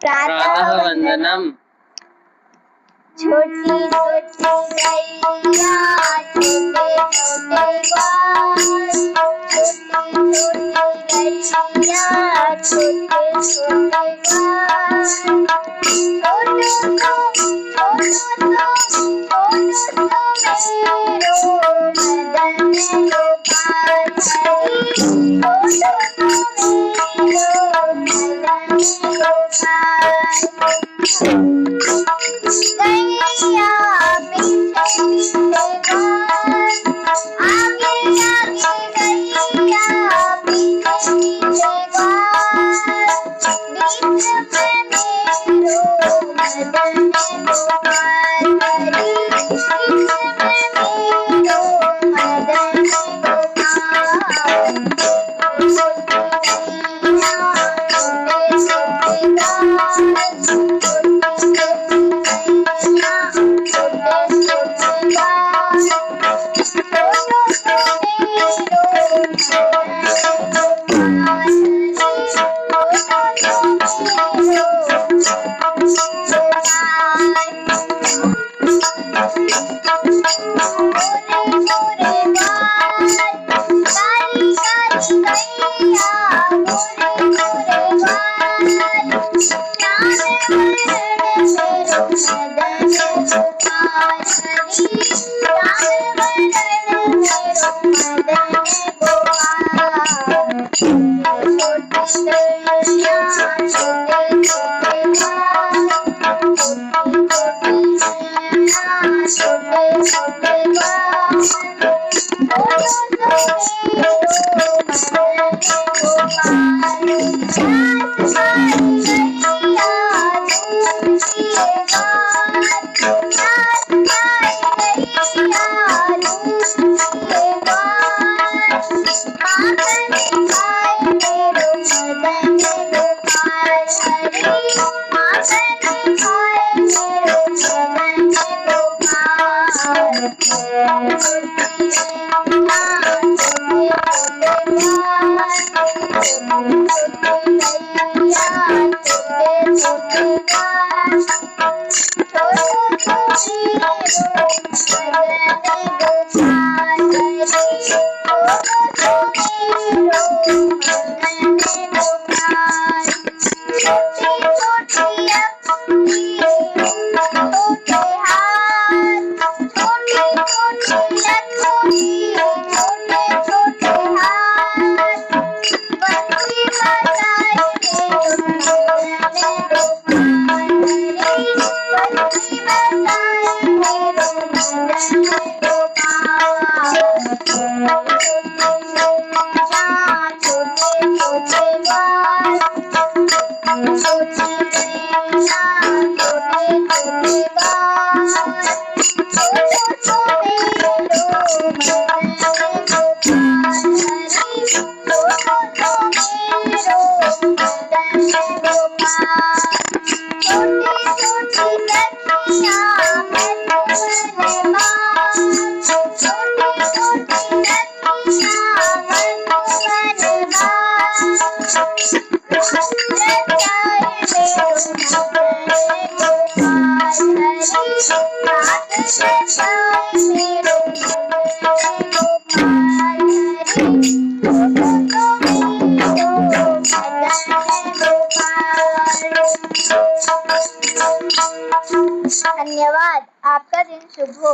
प्रातः वंदनम। छोटी छोटी गैया छोटे छोटे बाल, छोटी छोटी गैया छोटे छोटे बाल, छोटो तो मेरो मदन गोपाल हरी, छोटो तो मेरो मदन गोपाल। गैया पीछे पीछे गाय, आगे आगे गैया पीछे पीछे गाय, बीच में मेरो मदन गोपाल हरी, बीच में मेरो मदन गोपाल। गैया छोटे छोटे गाय, धन्यवाद। आपका दिन शुभ हो।